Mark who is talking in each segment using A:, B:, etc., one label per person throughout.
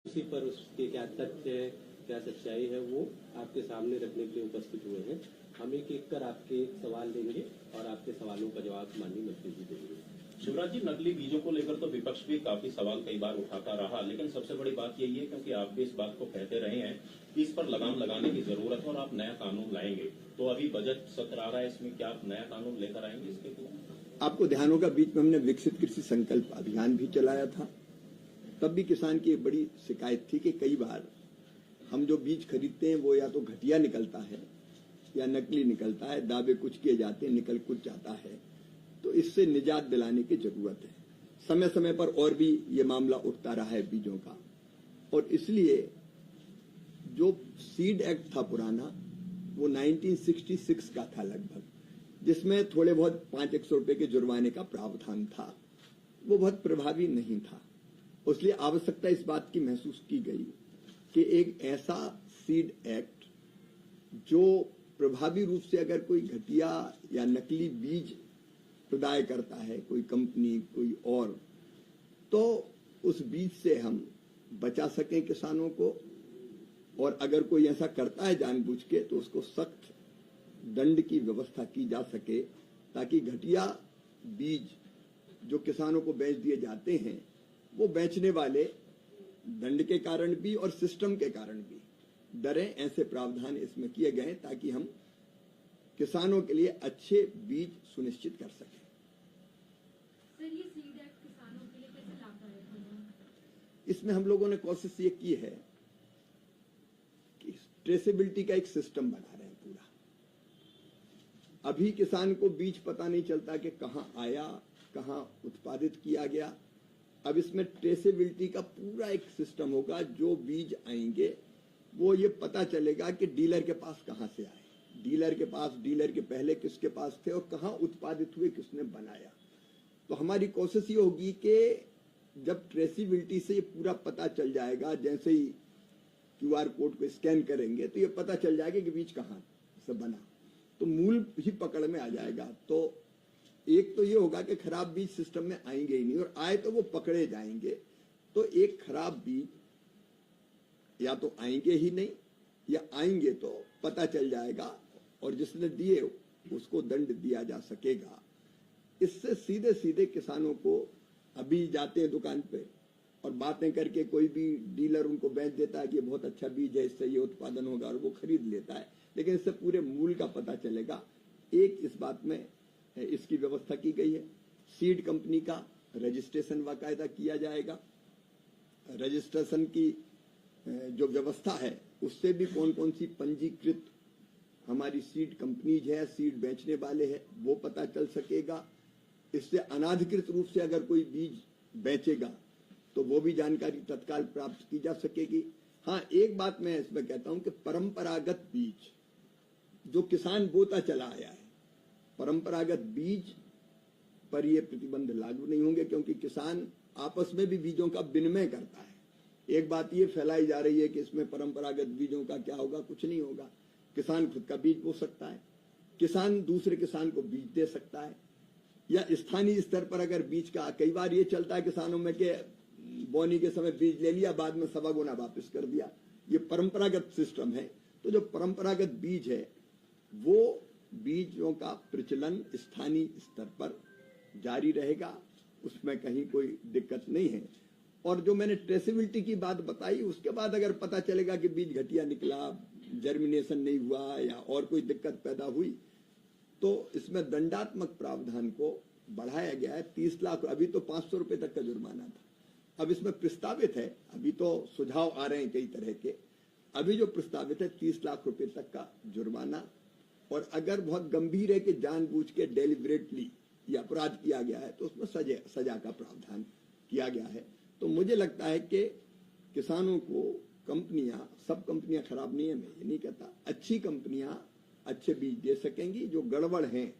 A: उसी पर उसके क्या तथ्य है, क्या सच्चाई है, वो आपके सामने रखने के लिए उपस्थित हुए हैं। हम एक एक कर आपके सवाल लेंगे और आपके सवालों का जवाब माननीय मंत्री जी देंगे।
B: शिवराज जी, नकली बीजों को लेकर तो विपक्ष भी काफी सवाल कई बार उठाता रहा, लेकिन सबसे बड़ी बात यही है, क्योंकि आप भी इस बात को कहते रहे हैं कि इस पर लगाम लगाने की जरूरत है और आप नया कानून लाएंगे। तो अभी बजट सत्र आ रहा है, इसमें क्या आप नया कानून लेकर आएंगे इसके लिए?
C: आपको ध्यान होगा, बीच में हमने विकसित कृषि संकल्प अभियान भी चलाया था। तब भी किसान की एक बड़ी शिकायत थी कि कई बार हम जो बीज खरीदते हैं वो या तो घटिया निकलता है या नकली निकलता है, दावे कुछ किए जाते हैं, निकल कुछ जाता है। तो इससे निजात दिलाने की जरूरत है। समय समय पर और भी ये मामला उठता रहा है बीजों का, और इसलिए जो सीड एक्ट था पुराना, वो 1966 का था लगभग, जिसमें थोड़े बहुत 500 रुपए के जुर्माने का प्रावधान था। वो बहुत प्रभावी नहीं था। इसलिए आवश्यकता इस बात की महसूस की गई कि एक ऐसा सीड एक्ट जो प्रभावी रूप से अगर कोई घटिया या नकली बीज प्रदाय करता है, कोई कंपनी कोई और, तो उस बीज से हम बचा सकें किसानों को। और अगर कोई ऐसा करता है जानबूझ के, तो उसको सख्त दंड की व्यवस्था की जा सके, ताकि घटिया बीज जो किसानों को बेच दिए जाते हैं, वो बेचने वाले दंड के कारण भी और सिस्टम के कारण भी डरें। ऐसे प्रावधान इसमें किए गए ताकि हम किसानों के लिए अच्छे बीज सुनिश्चित कर सकें।
D: सर, ये सीड एक्ट किसानों के लिए कैसे लाभदायक होगा?
C: इसमें हम लोगों ने कोशिश ये की है कि ट्रेसेबिलिटी का एक सिस्टम बना रहे हैं पूरा। अभी किसान को बीज पता नहीं चलता कि कहां आया, कहां उत्पादित किया गया। अब इसमें ट्रेसेबिलिटी का पूरा एक सिस्टम होगा। जो बीज आएंगे वो ये पता चलेगा कि डीलर के पास कहां से आए, डीलर के पास, डीलर के पहले किसके पास थे और कहां उत्पादित हुए, किसने बनाया। तो हमारी कोशिश ये होगी कि जब ट्रेसेबिलिटी से ये पूरा पता चल जाएगा, जैसे ही क्यूआर कोड को स्कैन करेंगे तो ये पता चल जाएगा कि बीज कहां से बना, तो मूल ही पकड़ में आ जाएगा। तो एक तो ये होगा कि खराब बीज सिस्टम में आएंगे ही नहीं, और आए तो वो पकड़े जाएंगे। तो एक खराब बीज या तो आएंगे ही नहीं, या आएंगे तो पता चल जाएगा और जिसने दिए उसको दंड दिया जा सकेगा। इससे सीधे सीधे किसानों को, अभी जाते हैं दुकान पे और बातें करके कोई भी डीलर उनको बेच देता है कि ये बहुत अच्छा बीज है, इससे ये उत्पादन होगा, और वो खरीद लेता है, लेकिन इससे पूरे मूल का पता चलेगा। एक इस बात में इसकी व्यवस्था की गई है। सीड कंपनी का रजिस्ट्रेशन बाकायदा किया जाएगा। रजिस्ट्रेशन की जो व्यवस्था है, उससे भी कौन कौन सी पंजीकृत हमारी सीड कंपनीज है, सीड बेचने वाले हैं, वो पता चल सकेगा। इससे अनाधिकृत रूप से अगर कोई बीज बेचेगा तो वो भी जानकारी तत्काल प्राप्त की जा सकेगी। हाँ, एक बात मैं इसमें कहता हूं कि परंपरागत बीज जो किसान बोता चला आया है, परंपरागत बीज पर ये प्रतिबंध लागू नहीं होंगे, क्योंकि किसान आपस में भी बीजों का विनिमय करता है। एक बात ये फैलाई जा रही है कि इसमें परंपरागत बीजों का क्या होगा, कुछ नहीं होगा। किसान खुद का बीज बो सकता है, किसान दूसरे किसान को बीज दे सकता है, या स्थानीय स्तर पर अगर बीज का, कई बार ये चलता है किसानों में कि बोनी के समय बीज ले लिया, बाद में सवा गुना वापस कर दिया। ये परंपरागत सिस्टम है। तो जो परंपरागत बीज है, वो बीजों का प्रचलन स्थानीय स्तर पर जारी रहेगा, उसमें कहीं कोई दिक्कत नहीं है। और जो मैंने ट्रेसेबिलिटी की बात बताई, उसके बाद अगर पता चलेगा कि बीज घटिया निकला, जर्मिनेशन नहीं हुआ या और कोई दिक्कत पैदा हुई, तो इसमें दंडात्मक प्रावधान को बढ़ाया गया है 30 लाख। अभी तो 500 रुपए तक का जुर्माना था, अब इसमें प्रस्तावित है, अभी तो सुझाव आ रहे हैं कई तरह के, अभी जो प्रस्तावित है 30 लाख रुपए तक का जुर्माना। और अगर बहुत गंभीर है कि जानबूझ के डेलिबरेटली ये अपराध किया गया है, तो उसमें सजा का प्रावधान किया गया है। तो मुझे लगता है कि किसानों को कंपनियां, सब कंपनियां खराब नहीं है, मैं ये नहीं कहता, अच्छी कंपनियां अच्छे बीज दे सकेंगी। जो गड़बड़ हैं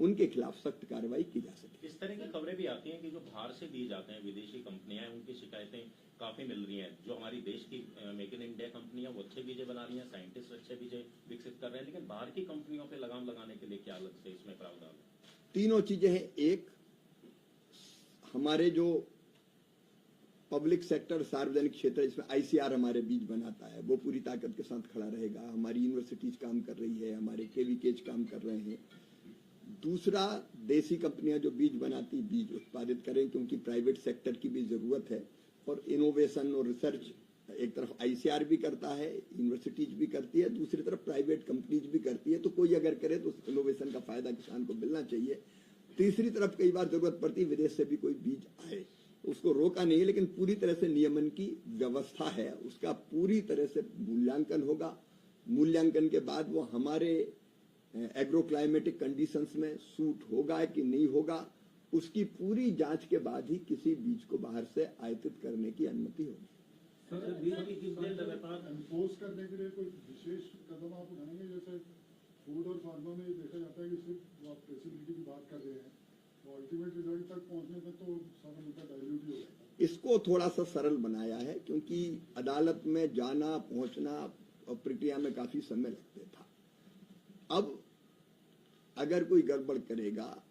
C: उनके खिलाफ सख्त कार्रवाई की जा सके।
B: इस तरह की खबरें भी आती हैं कि जो बाहर से बीज आते हैं, विदेशी कंपनियां हैं, उनकी शिकायतें काफी मिल रही हैं। जो हमारी देश की मेक इन इंडिया कंपनियां, वो अच्छे बीजे बना रही हैं, साइंटिस्ट अच्छे बीजे विकसित कर रहे हैं, लेकिन बाहर की कंपनियों पे लगाम लगाने के लिए क्या अलग से इसमें प्रावधान है?
C: 3 चीजें हैं। एक, हमारे जो पब्लिक सेक्टर, सार्वजनिक क्षेत्र, इसमें आईसीआर हमारे बीज बनाता है, वो पूरी ताकत के साथ खड़ा रहेगा। हमारी यूनिवर्सिटीज काम कर रही है, हमारे केवीकेज काम कर रहे हैं। दूसरा, देसी कंपनियां जो बीज बनाती बीज उत्पादित करें, क्योंकि प्राइवेट सेक्टर की भी जरूरत है। और इनोवेशन और रिसर्च एक तरफ आईसीआर भी करता है, यूनिवर्सिटीज भी करती है, दूसरी तरफ प्राइवेट कंपनीज भी करती है। तो कोई अगर करे तो उस इनोवेशन का फायदा किसान को मिलना चाहिए। तीसरी तरफ कई बार जरूरत पड़ती है विदेश से भी कोई बीज आए, उसको रोका नहीं, लेकिन पूरी तरह से नियमन की व्यवस्था है, उसका पूरी तरह से मूल्यांकन होगा। मूल्यांकन के बाद वो हमारे एग्रो क्लाइमेटिक कंडीशंस में सूट होगा कि नहीं होगा, उसकी पूरी जांच के बाद ही किसी बीज को बाहर से आयातित करने की अनुमति होगी।
E: इम्पोज करने के लिए कोई विशेष कदम आप उठाएंगे? जैसे फूड और फार्मा में देखा जाता है कि सिर्फ आप ट्रेसिबिलिटी की बात कर रहे हैं, तो अल्टीमेट रिजल्ट तक पहुंचने में तो सारा मुद्दा डाइल्यूट ही हो जाता है।
C: इसको थोड़ा सा सरल बनाया है, क्योंकि अदालत में जाना पहुंचना और प्रक्रिया में काफी समय लगता था। अब अगर कोई गड़बड़ करेगा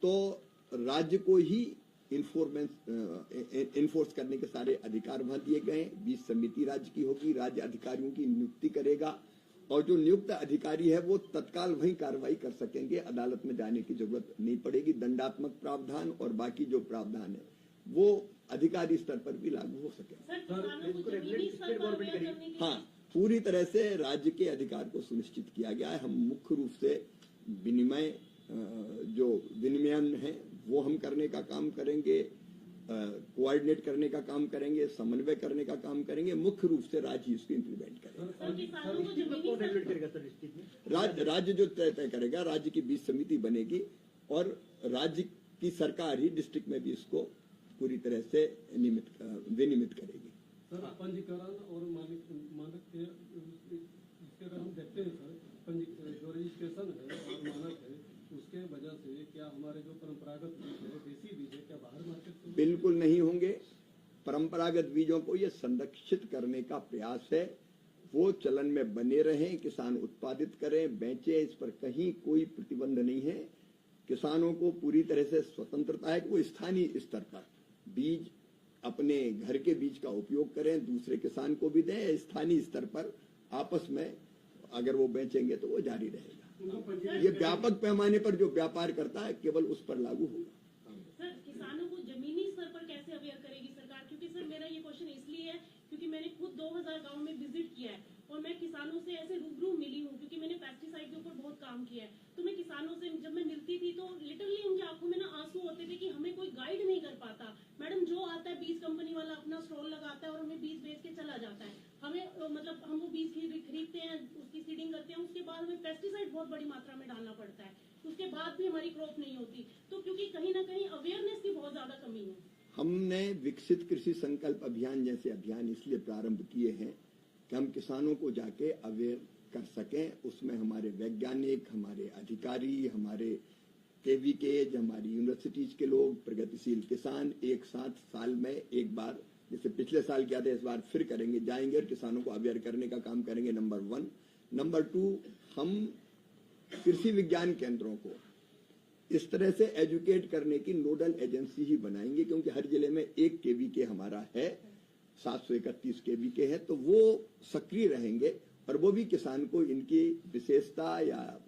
C: तो राज्य को ही इन्फोर्स करने के सारे अधिकार वहां दिए गए। बीज समिति राज्य की होगी, राज्य अधिकारियों की नियुक्ति करेगा, और जो नियुक्त अधिकारी है वो तत्काल वहीं कार्रवाई कर सकेंगे, अदालत में जाने की जरूरत नहीं पड़ेगी। दंडात्मक प्रावधान और बाकी जो प्रावधान है वो अधिकारी स्तर पर भी लागू हो सकेंगे। हाँ, पूरी तरह से राज्य के अधिकार को सुनिश्चित किया गया है। हम मुख्य रूप से विनिमय, जो विनिमयन है वो हम करने का काम करेंगे, कोऑर्डिनेट करने का काम करेंगे, समन्वय करने का काम करेंगे। मुख्य रूप से राज्य इसको इम्प्लीमेंट करेगा। राज्य जो तय करेगा, राज्य की बीज समिति बनेगी और राज्य की सरकार ही डिस्ट्रिक्ट में भी इसको पूरी तरह से विनियमित करेगी।
F: सर, पंजीकरण और मानक के इसके अगर हम देखते हैं सर, जो रजिस्ट्रेशन है और मानक है, उसके वजह से क्या हमारे जो परंपरागत बीज है, देसी बीज है, क्या बाहर मार्केट से
C: बिल्कुल नहीं होंगे। परंपरागत बीजों को ये संरक्षित करने का प्रयास है, वो चलन में बने रहें, किसान उत्पादित करें, बेचें, इस पर कहीं कोई प्रतिबंध नहीं है। किसानों को पूरी तरह से स्वतंत्रता है कि वो स्थानीय स्तर पर बीज, अपने घर के बीज का उपयोग करें, दूसरे किसान को भी दें। स्थानीय स्तर पर आपस में अगर वो बेचेंगे तो वो जारी रहेगा। ये व्यापक पैमाने पर जो व्यापार करता है केवल उस पर लागू होगा।
G: सर, किसानों को जमीनी स्तर पर कैसे अवेयर करेगी सरकार? क्योंकि सर मेरा ये क्वेश्चन इसलिए है क्योंकि मैंने खुद 2000 गांव में विजिट किया है और मैं किसानों से ऐसे रूबरू मिली हूँ, क्योंकि मैंने पेस्टिसाइड के ऊपर बहुत काम किया है। तो मैं किसानों से जब मैं मिलती थी तो लिटरली उनकी आंखों में ना आंसू होते थे कि हमें कोई गाइड नहीं कर पाता। मैडम, जो आता है बीज कंपनी वाला अपना स्टॉल लगाता है और हमें बीज बेच के चला जाता है। हमें मतलब हम वो बीज खरीदते हैं, उसकी सीडिंग करते हैं, उसके बाद हमें पेस्टिसाइड बहुत बड़ी मात्रा में डालना पड़ता है, उसके बाद भी हमारी क्रॉप नहीं होती। तो क्योंकि कहीं ना कहीं अवेयरनेस की बहुत ज्यादा कमी है।
C: हमने विकसित कृषि संकल्प अभियान जैसे अभियान इसलिए प्रारंभ किए हैं कि हम किसानों को जाके अवेयर कर सकें। उसमें हमारे वैज्ञानिक, हमारे अधिकारी, हमारे केवीकेज, हमारी यूनिवर्सिटीज के लोग, प्रगतिशील किसान एक साथ साल में एक बार, जैसे पिछले साल किया था, इस बार फिर करेंगे, जाएंगे और किसानों को अवेयर करने का काम करेंगे। नंबर 1। नंबर 2, हम कृषि विज्ञान केंद्रों को इस तरह से एजुकेट करने की नोडल एजेंसी ही बनाएंगे, क्योंकि हर जिले में 1 केवीके हमारा है, 731 केवीके है, तो वो सक्रिय रहेंगे और वो भी किसान को इनकी विशेषता या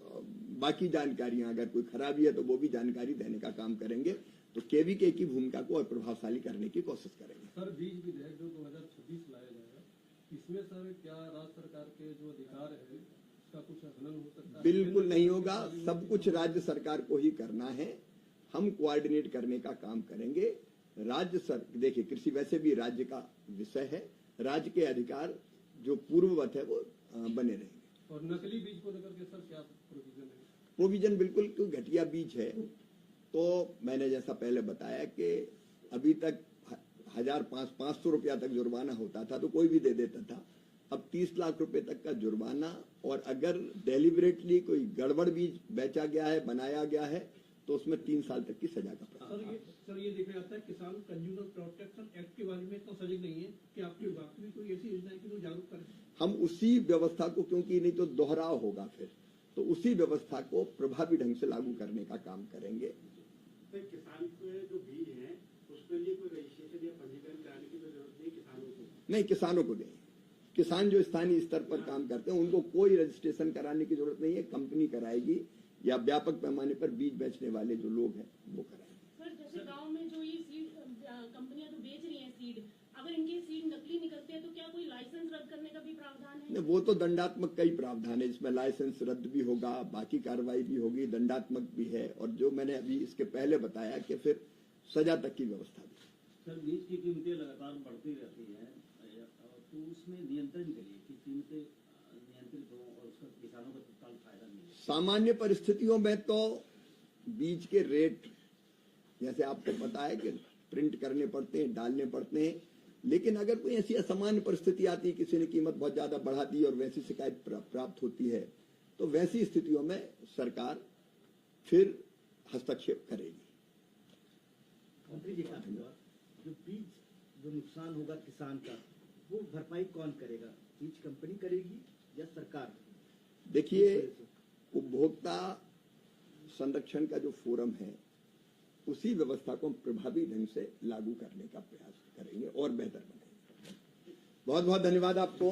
C: बाकी जानकारियां, अगर कोई खराबी है तो वो भी जानकारी देने का काम करेंगे। तो केवीके की भूमिका को और प्रभावशाली करने की कोशिश करेंगे।
F: सर, बीज विधेयक जो 2026 लाया जाएगा, इसमें सर क्या राज्य सरकार के जो अधिकार है उसका कुछ हनन हो सकता है?
C: बिल्कुल नहीं होगा, सब कुछ राज्य सरकार को ही करना है। हम कोऑर्डिनेट करने का काम करेंगे। देखिए, कृषि वैसे भी राज्य का विषय है, राज्य के अधिकार जो पूर्ववत है वो बने रहेंगे।
F: और नकली बीज को लेकर के सर क्या प्रोविजन है?
C: प्रोविजन बिल्कुल, कोई घटिया बीज है तो मैंने जैसा पहले बताया कि अभी तक 1500 रुपया तक जुर्माना होता था तो कोई भी दे देता था। अब 30 लाख रुपए तक का जुर्माना, और अगर डेलिबरेटली कोई गड़बड़ बीज बेचा गया है, बनाया गया है, तो उसमें 3 साल तक की सजा का प्रावधान।
H: सर ये देखा जाता है किसान कंज्यूमर प्रोटेक्शन एक्ट के बारे में इतना सजग नहीं है कि आपकी वाकई में कोई ऐसी योजना है कि वो जागरूक करें।
C: हम उसी व्यवस्था को, क्योंकि नहीं तो दोहराव होगा फिर, तो उसी व्यवस्था को प्रभावी ढंग से लागू करने का काम करेंगे।
I: किसान के जो बीज हैं उसके लिए कोई रजिस्ट्रेशन या पंजीकरण
C: नहीं, किसानों को दें। किसान जो स्थानीय स्तर पर काम करते हैं उनको कोई रजिस्ट्रेशन कराने की जरूरत नहीं है, कंपनी कराएगी या व्यापक पैमाने पर बीज बेचने वाले जो लोग हैं वो कराएंगे।
G: सर जैसे गांव में जो ये सीड कंपनियां जो बेच रही हैं सीड, अगर इनके सीड नकली निकलते हैं तो क्या कोई लाइसेंस रद्द करने का भी प्रावधान है?
C: नहीं, वो तो दंडात्मक कई प्रावधान है, इसमें लाइसेंस रद्द भी होगा, बाकी कार्रवाई भी होगी, दंडात्मक भी है, और जो मैंने अभी इसके पहले बताया कि फिर सजा तक की व्यवस्था भी।
I: सर बीज की कीमतें लगातार बढ़ती रहती हैं, तो उसमें नियंत्रण के लिए कि कीमतें नियंत्रित हों और उसका किसानों को तत्काल फायदा मिले।
C: सामान्य परिस्थितियों में तो बीज के रेट जैसे आपको पता है कि प्रिंट करने पड़ते हैं, डालने पड़ते हैं, लेकिन अगर कोई ऐसी असामान्य परिस्थिति आती है, किसी ने कीमत बहुत ज्यादा बढ़ा दी और वैसी शिकायत प्राप्त होती है, तो वैसी स्थितियों में सरकार फिर हस्तक्षेप करेगी।
I: मंत्री जी का जो बीज जो नुकसान होगा किसान का वो भरपाई कौन करेगा? बीज कंपनी करेगी या सरकार?
C: देखिए, उपभोक्ता संरक्षण का जो फोरम है उसी व्यवस्था को हम प्रभावी ढंग से लागू करने का प्रयास करेंगे और बेहतर बनाएंगे। बहुत बहुत धन्यवाद आपको।